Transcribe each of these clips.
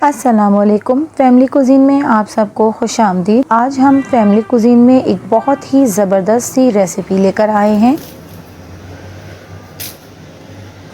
अस्सलामुअलैकुम। Family cuisine में आप सबको खुशामदीद। आज हम फैमिली कुजीन में एक बहुत ही ज़बरदस्त सी रेसिपी लेकर आए हैं।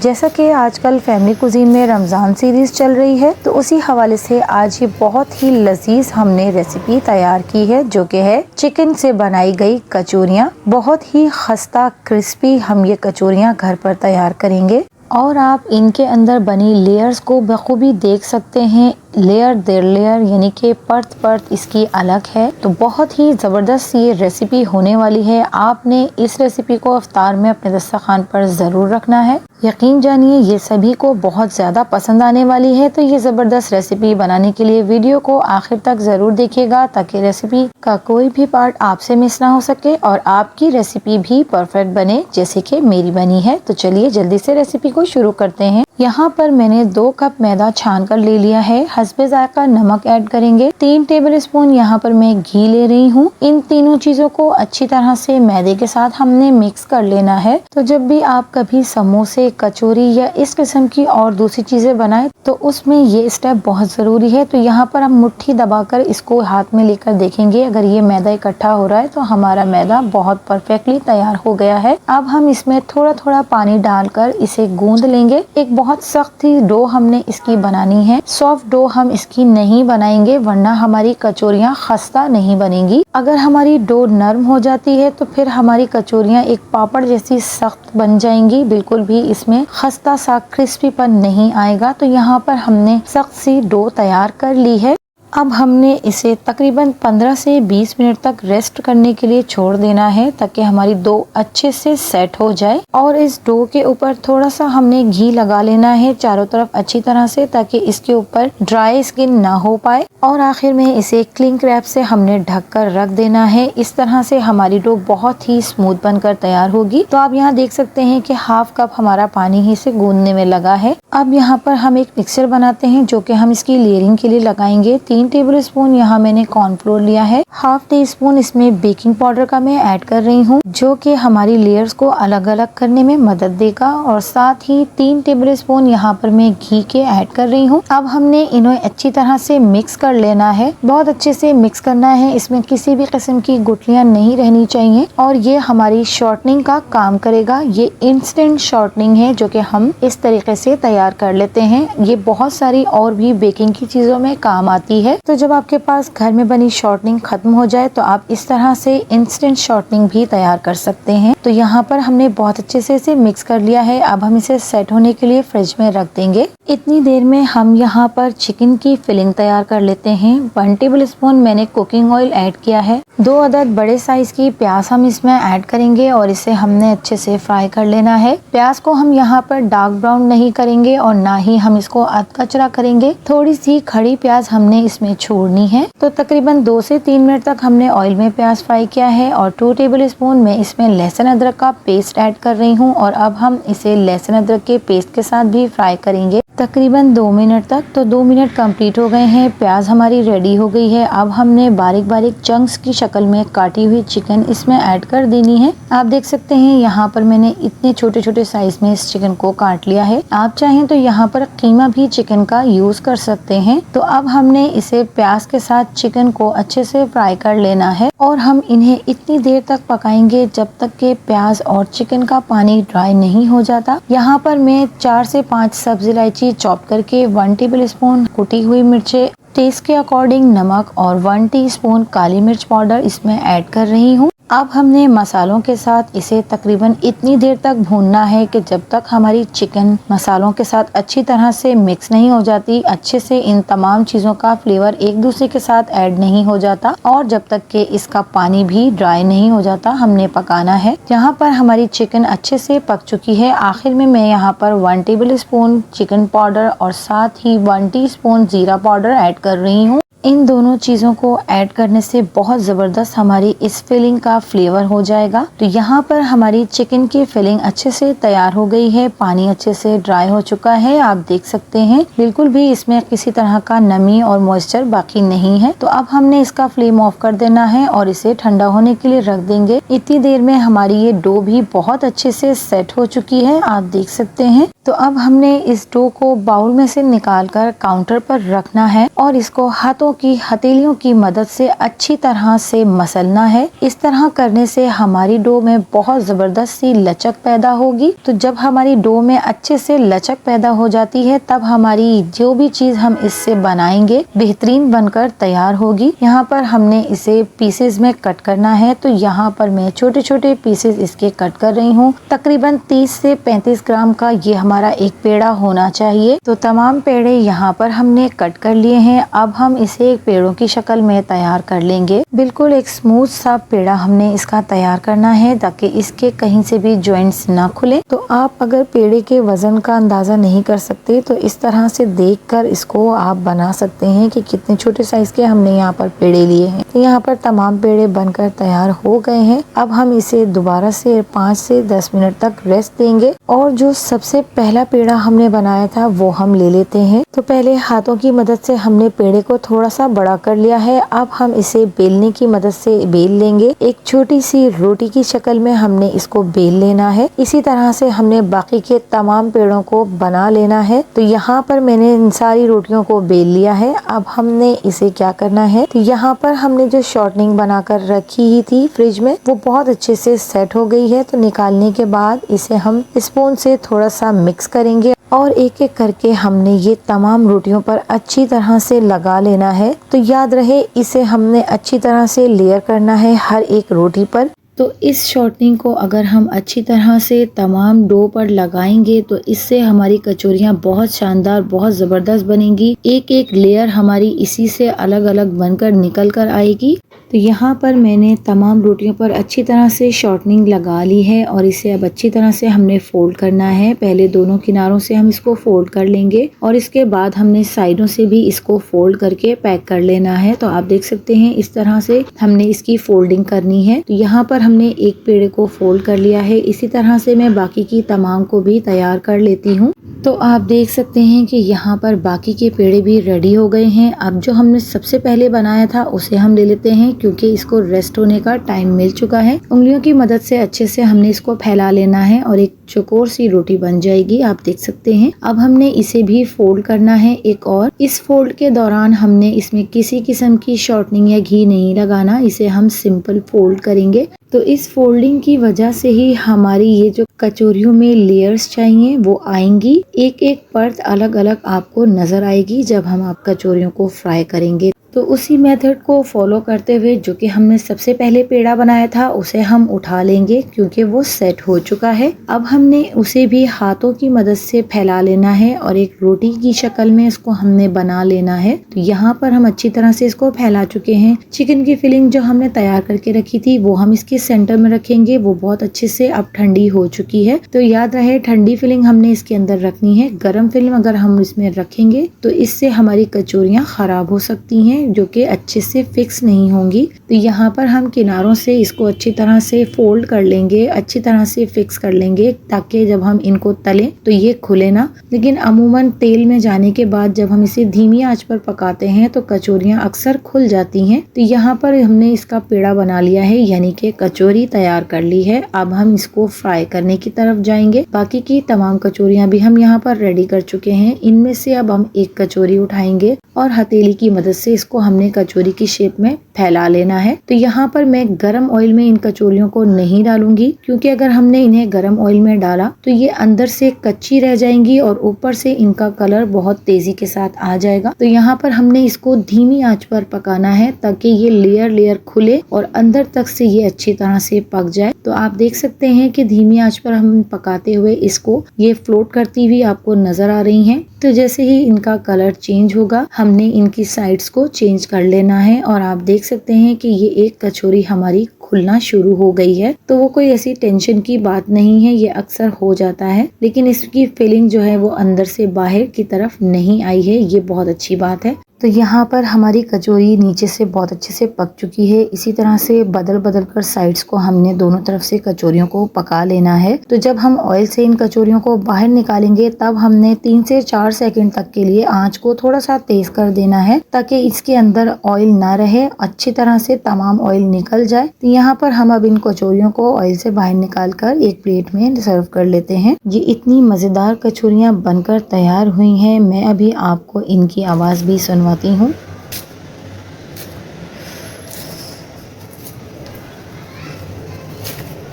जैसा कि आजकल फैमिली कुजीन में रमज़ान सीरीज़ चल रही है, तो उसी हवाले से आज ये बहुत ही लजीज हमने रेसिपी तैयार की है, जो कि है चिकन से बनाई गई कचौरियाँ। बहुत ही खस्ता क्रिस्पी हम ये कचौरियाँ घर पर तैयार करेंगे और आप इनके अंदर बनी लेयर्स को बखूबी देख सकते हैं। लेयर दर लेयर यानी कि परत परत इसकी अलग है। तो बहुत ही ज़बरदस्त ये रेसिपी होने वाली है। आपने इस रेसिपी को इफ्तार में अपने दस्तरखान पर ज़रूर रखना है। यकीन जानिए ये सभी को बहुत ज़्यादा पसंद आने वाली है। तो ये ज़बरदस्त रेसिपी बनाने के लिए वीडियो को आखिर तक ज़रूर देखिएगा, ताकि रेसिपी का कोई भी पार्ट आपसे मिस ना हो सके और आपकी रेसिपी भी परफेक्ट बने जैसे कि मेरी बनी है। तो चलिए जल्दी से रेसिपी को शुरू करते हैं। यहाँ पर मैंने 2 कप मैदा छान कर ले लिया है। हस्बे जायका नमक ऐड करेंगे। 3 टेबल स्पून यहाँ पर मैं घी ले रही हूँ। इन तीनों चीजों को अच्छी तरह से मैदे के साथ हमने मिक्स कर लेना है। तो जब भी आप कभी समोसे, कचौरी या इस किस्म की और दूसरी चीजें बनाएं, तो उसमें ये स्टेप बहुत जरूरी है। तो यहाँ पर हम मुट्ठी दबाकर इसको हाथ में लेकर देखेंगे। अगर ये मैदा इकट्ठा हो रहा है तो हमारा मैदा बहुत परफेक्टली तैयार हो गया है। अब हम इसमें थोड़ा थोड़ा पानी डालकर इसे गूंद लेंगे। एक बहुत सख्त ही डो हमने इसकी बनानी है। सॉफ्ट डो हम इसकी नहीं बनाएंगे, वरना हमारी कचौरियाँ खस्ता नहीं बनेंगी। अगर हमारी डो नरम हो जाती है तो फिर हमारी कचौरियाँ एक पापड़ जैसी सख्त बन जाएंगी। बिल्कुल भी इसमें खस्ता सा क्रिस्पीपन नहीं आएगा। तो यहाँ पर हमने सख्त सी डो तैयार कर ली है। अब हमने इसे तकरीबन 15 से 20 मिनट तक रेस्ट करने के लिए छोड़ देना है, ताकि हमारी डो अच्छे से सेट हो जाए। और इस डो के ऊपर थोड़ा सा हमने घी लगा लेना है चारों तरफ अच्छी तरह से, ताकि इसके ऊपर ड्राई स्किन ना हो पाए। और आखिर में इसे क्लिंग रैप से हमने ढककर रख देना है। इस तरह से हमारी डो बहुत ही स्मूथ बनकर तैयार होगी। तो आप यहाँ देख सकते हैं कि हाफ कप हमारा पानी ही इसे गूंदने में लगा है। अब यहाँ पर हम एक मिक्सचर बनाते हैं, जो कि हम इसकी लेयरिंग के लिए लगाएंगे। 3 टेबल स्पून यहाँ मैंने कॉर्नफ्लोर लिया है। हाफ टी स्पून इसमें बेकिंग पाउडर का मैं ऐड कर रही हूँ, जो कि हमारी लेयर्स को अलग अलग करने में मदद देगा। और साथ ही 3 टेबल स्पून यहाँ पर मैं घी के ऐड कर रही हूँ। अब हमने इन्हें अच्छी तरह से मिक्स कर लेना है। बहुत अच्छे से मिक्स करना है। इसमें किसी भी किस्म की गुठलियां नहीं रहनी चाहिए और ये हमारी शॉर्टनिंग का काम करेगा। ये इंस्टेंट शॉर्टनिंग है, जो कि हम इस तरीके से तैयार कर लेते हैं। ये बहुत सारी और भी बेकिंग की चीजों में काम आती है। तो जब आपके पास घर में बनी शॉर्टनिंग खत्म हो जाए, तो आप इस तरह से इंस्टेंट शॉर्टनिंग भी तैयार कर सकते हैं। तो यहाँ पर हमने बहुत अच्छे से इसे मिक्स कर लिया है। अब हम इसे सेट होने के लिए फ्रिज में रख देंगे। इतनी देर में हम यहाँ पर चिकन की फिलिंग तैयार कर लेते हैं। 1 टेबल स्पून मैंने कुकिंग ऑयल ऐड किया है। 2 अदद बड़े साइज की प्याज हम इसमें ऐड करेंगे और इसे हमने अच्छे से फ्राई कर लेना है। प्याज को हम यहाँ पर डार्क ब्राउन नहीं करेंगे और ना ही हम इसको अधकचरा करेंगे। थोड़ी सी खड़ी प्याज हमने इसमें छोड़नी है। तो तकरीबन 2 से 3 मिनट तक हमने ऑयल में प्याज फ्राई किया है। और 2 टेबल स्पून मैं इसमें लहसुन अदरक का पेस्ट ऐड कर रही हूँ। और अब हम इसे लहसुन अदरक के पेस्ट के साथ भी फ्राई करेंगे तकरीबन 2 मिनट तक। तो 2 मिनट कंप्लीट हो गए हैं। प्याज हमारी रेडी हो गई है। अब हमने बारीक बारीक चंक्स की शक्ल में काटी हुई चिकन इसमें ऐड कर देनी है। आप देख सकते हैं यहाँ पर मैंने इतने छोटे छोटे साइज में इस चिकन को काट लिया है। आप चाहें तो यहाँ पर कीमा भी चिकन का यूज कर सकते हैं। तो अब हमने इसे प्याज के साथ चिकन को अच्छे से फ्राई कर लेना है और हम इन्हें इतनी देर तक पकाएंगे जब तक के प्याज और चिकन का पानी ड्राई नहीं हो जाता। यहाँ पर मैं 4 से 5 सब्जी इलायची चॉप करके 1 टेबल स्पून कुटी हुई मिर्चें, टेस्ट के अकॉर्डिंग नमक और 1 टीस्पून काली मिर्च पाउडर इसमें ऐड कर रही हूँ। अब हमने मसालों के साथ इसे तकरीबन इतनी देर तक भूनना है कि जब तक हमारी चिकन मसालों के साथ अच्छी तरह से मिक्स नहीं हो जाती, अच्छे से इन तमाम चीज़ों का फ्लेवर एक दूसरे के साथ ऐड नहीं हो जाता और जब तक कि इसका पानी भी ड्राई नहीं हो जाता हमने पकाना है। यहाँ पर हमारी चिकन अच्छे से पक चुकी है। आखिर में मैं यहाँ पर 1 टेबल स्पून चिकन पाउडर और साथ ही 1 टीस्पून जीरा पाउडर ऐड कर रही हूँ। इन दोनों चीज़ों को ऐड करने से बहुत ज़बरदस्त हमारी इस फिलिंग का फ्लेवर हो जाएगा। तो यहाँ पर हमारी चिकन की फिलिंग अच्छे से तैयार हो गई है, पानी अच्छे से ड्राई हो चुका है, आप देख सकते हैं बिल्कुल भी इसमें किसी तरह का नमी और मॉइस्चर बाकी नहीं है। तो अब हमने इसका फ्लेम ऑफ कर देना है और इसे ठंडा होने के लिए रख देंगे। इतनी देर में हमारी ये डो भी बहुत अच्छे से सेट हो चुकी है, आप देख सकते हैं। तो अब हमने इस डो को बाउल में से निकाल कर काउंटर पर रखना है और इसको हाथों की हथेलियों की मदद से अच्छी तरह से मसलना है। इस तरह करने से हमारी डो में बहुत जबरदस्त सी लचक पैदा होगी। तो जब हमारी डो में अच्छे से लचक पैदा हो जाती है तब हमारी जो भी चीज हम इससे बनाएंगे बेहतरीन बनकर तैयार होगी। यहाँ पर हमने इसे पीसेस में कट करना है। तो यहाँ पर मैं छोटे छोटे पीसेस इसके कट कर रही हूँ। तकरीबन 30 से 35 ग्राम का ये हमारा एक पेड़ा होना चाहिए। तो तमाम पेड़े यहाँ पर हमने कट कर लिए हैं। अब हम इसे एक पेड़ों की शक्ल में तैयार कर लेंगे। बिल्कुल एक स्मूथ सा पेड़ा हमने इसका तैयार करना है ताकि इसके कहीं से भी जॉइंट्स ना खुले। तो आप अगर पेड़े के वजन का अंदाजा नहीं कर सकते तो इस तरह से देखकर इसको आप बना सकते हैं कि कितने छोटे साइज के हमने यहाँ पर पेड़े लिए हैं। तो यहाँ पर तमाम पेड़े बनकर तैयार हो गए हैं। अब हम इसे दोबारा से 5 से 10 मिनट तक रेस्ट देंगे और जो सबसे पहला पेड़ा हमने बनाया था वो हम ले लेते हैं। तो पहले हाथों की मदद से हमने पेड़े को थोड़ा सा बड़ा कर लिया है। अब हम इसे बेलने की मदद से बेल लेंगे। एक छोटी सी रोटी की शक्ल में हमने इसको बेल लेना है। इसी तरह से हमने बाकी के तमाम पेड़ों को बना लेना है। तो यहाँ पर मैंने इन सारी रोटियों को बेल लिया है। अब हमने इसे क्या करना है, तो यहाँ पर हमने जो शॉर्टनिंग बनाकर रखी ही थी फ्रिज में वो बहुत अच्छे से सेट हो गई है। तो निकालने के बाद इसे हम स्पून से थोड़ा सा मिक्स करेंगे और एक एक करके हमने ये तमाम रोटियों पर अच्छी तरह से लगा लेना है। तो याद रहे इसे हमने अच्छी तरह से लेयर करना है हर एक रोटी पर। तो इस शॉर्टनिंग को अगर हम अच्छी तरह से तमाम डो पर लगाएंगे तो इससे हमारी कचौरियाँ बहुत शानदार, बहुत ज़बरदस्त बनेंगी। एक एक लेयर हमारी इसी से अलग अलग बनकर निकल कर आएगी। तो यहाँ पर मैंने तमाम रोटियों पर अच्छी तरह से शॉर्टनिंग लगा ली है और इसे अब अच्छी तरह से हमने फोल्ड करना है। पहले दोनों किनारों से हम इसको फोल्ड कर लेंगे और इसके बाद हमने साइडों से भी इसको फोल्ड करके पैक कर लेना है। तो आप देख सकते हैं इस तरह से हमने इसकी फोल्डिंग करनी है। तो यहाँ पर हमने एक पेड़े को फोल्ड कर लिया है। इसी तरह से मैं बाकी की तमाम को भी तैयार कर लेती हूँ। तो आप देख सकते हैं कि यहाँ पर बाकी के पेड़े भी रेडी हो गए हैं। अब जो हमने सबसे पहले बनाया था उसे हम ले लेते हैं क्योंकि इसको रेस्ट होने का टाइम मिल चुका है। उंगलियों की मदद से अच्छे से हमने इसको फैला लेना है और एक चौकोर सी रोटी बन जाएगी, आप देख सकते हैं। अब हमने इसे भी फोल्ड करना है एक और। इस फोल्ड के दौरान हमने इसमें किसी किस्म की शॉर्टनिंग या घी नहीं लगाना, इसे हम सिंपल फोल्ड करेंगे। तो इस फोल्डिंग की वजह से ही हमारी ये जो कचौरियों में लेयर्स चाहिए वो आएंगी। एक एक परत अलग अलग आपको नजर आएगी जब हम आप कचौरियों को फ्राई करेंगे। तो उसी मेथड को फॉलो करते हुए जो कि हमने सबसे पहले पेड़ा बनाया था उसे हम उठा लेंगे क्योंकि वो सेट हो चुका है। अब हमने उसे भी हाथों की मदद से फैला लेना है और एक रोटी की शक्ल में इसको हमने बना लेना है। तो यहाँ पर हम अच्छी तरह से इसको फैला चुके हैं। चिकन की फिलिंग जो हमने तैयार करके रखी थी वो हम इसके सेंटर में रखेंगे। वो बहुत अच्छे से अब ठंडी हो चुकी है। तो याद रहे ठंडी फिलिंग हमने इसके अंदर रखनी है। गर्म फिल्म अगर हम इसमें रखेंगे तो इससे हमारी कचौरियाँ खराब हो सकती हैं जो कि अच्छे से फिक्स नहीं होंगी। तो यहाँ पर हम किनारों से इसको अच्छी तरह से फोल्ड कर लेंगे, अच्छी तरह से फिक्स कर लेंगे ताकि जब हम इनको तलें तो ये खुले ना। लेकिन अमूमन तेल में जाने के बाद जब हम इसे धीमी आंच पर पकाते हैं तो कचौरियाँ अक्सर खुल जाती हैं। तो यहाँ पर हमने इसका पेड़ा बना लिया है, यानी कि कचौरी तैयार कर ली है। अब हम इसको फ्राई करने की तरफ जाएंगे। बाकी की तमाम कचौरियाँ भी हम यहाँ पर रेडी कर चुके हैं। इनमें से अब हम एक कचौरी उठाएंगे और हथेली की मदद से इसको हमने कचौरी की शेप में फैला लेना है। तो यहाँ पर मैं गरम ऑयल में इन कचौरियों को नहीं डालूंगी क्योंकि अगर हमने इन्हें गरम ऑयल में डाला तो ये अंदर से कच्ची रह जाएंगी और ऊपर से इनका कलर बहुत तेजी के साथ आ जाएगा। तो यहाँ पर हमने इसको धीमी आंच पर पकाना है ताकि ये लेयर लेयर खुले और अंदर तक से ये अच्छी तरह से पक जाए। तो आप देख सकते हैं कि धीमी आंच पर हम पकाते हुए इसको ये फ्लोट करती हुई आपको नजर आ रही हैं। तो जैसे ही इनका कलर चेंज होगा हमने इनकी साइड्स को चेंज कर लेना है और आप देख सकते हैं कि ये एक कचौरी हमारी खुलना शुरू हो गई है। तो वो कोई ऐसी टेंशन की बात नहीं है, ये अक्सर हो जाता है, लेकिन इसकी फिलिंग जो है वो अंदर से बाहर की तरफ नहीं आई है, ये बहुत अच्छी बात है। तो यहाँ पर हमारी कचौरी नीचे से बहुत अच्छे से पक चुकी है। इसी तरह से बदल बदल कर साइड्स को हमने दोनों तरफ से कचौरियों को पका लेना है। तो जब हम ऑयल से इन कचौरियों को बाहर निकालेंगे तब हमने 3 से 4 सेकंड तक के लिए आंच को थोड़ा सा तेज कर देना है ताकि इसके अंदर ऑयल ना रहे, अच्छी तरह से तमाम ऑयल निकल जाए। तो यहाँ पर हम अब इन कचौरियों को ऑयल से बाहर निकाल कर एक प्लेट में सर्व कर लेते हैं। ये इतनी मजेदार कचौरियाँ बनकर तैयार हुई हैं। मैं अभी आपको इनकी आवाज भी सुनवाती हूँ।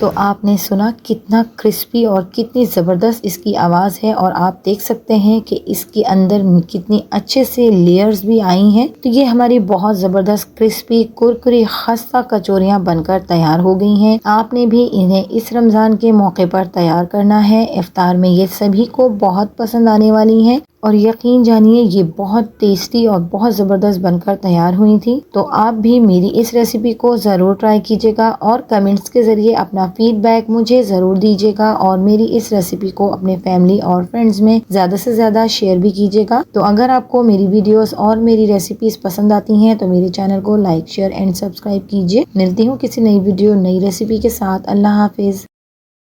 तो आपने सुना कितना क्रिस्पी और कितनी ज़बरदस्त इसकी आवाज़ है और आप देख सकते हैं कि इसके अंदर कितनी अच्छे से लेयर्स भी आई हैं। तो ये हमारी बहुत ज़बरदस्त क्रिस्पी कुरकुरी खस्ता कचौरियाँ बनकर तैयार हो गई हैं। आपने भी इन्हें इस रमज़ान के मौके पर तैयार करना है। इफ्तार में ये सभी को बहुत पसंद आने वाली हैं और यकीन जानिए ये बहुत टेस्टी और बहुत ज़बरदस्त बनकर तैयार हुई थी। तो आप भी मेरी इस रेसिपी को ज़रूर ट्राई कीजिएगा और कमेंट्स के ज़रिए अपना फीडबैक मुझे ज़रूर दीजिएगा और मेरी इस रेसिपी को अपने फैमिली और फ्रेंड्स में ज़्यादा से ज़्यादा शेयर भी कीजिएगा। तो अगर आपको मेरी वीडियोस और मेरी रेसिपीज़ पसंद आती हैं तो मेरे चैनल को लाइक, शेयर एंड सब्सक्राइब कीजिए। मिलती हूँ किसी नई वीडियो नई रेसिपी के साथ। अल्लाह हाफिज़।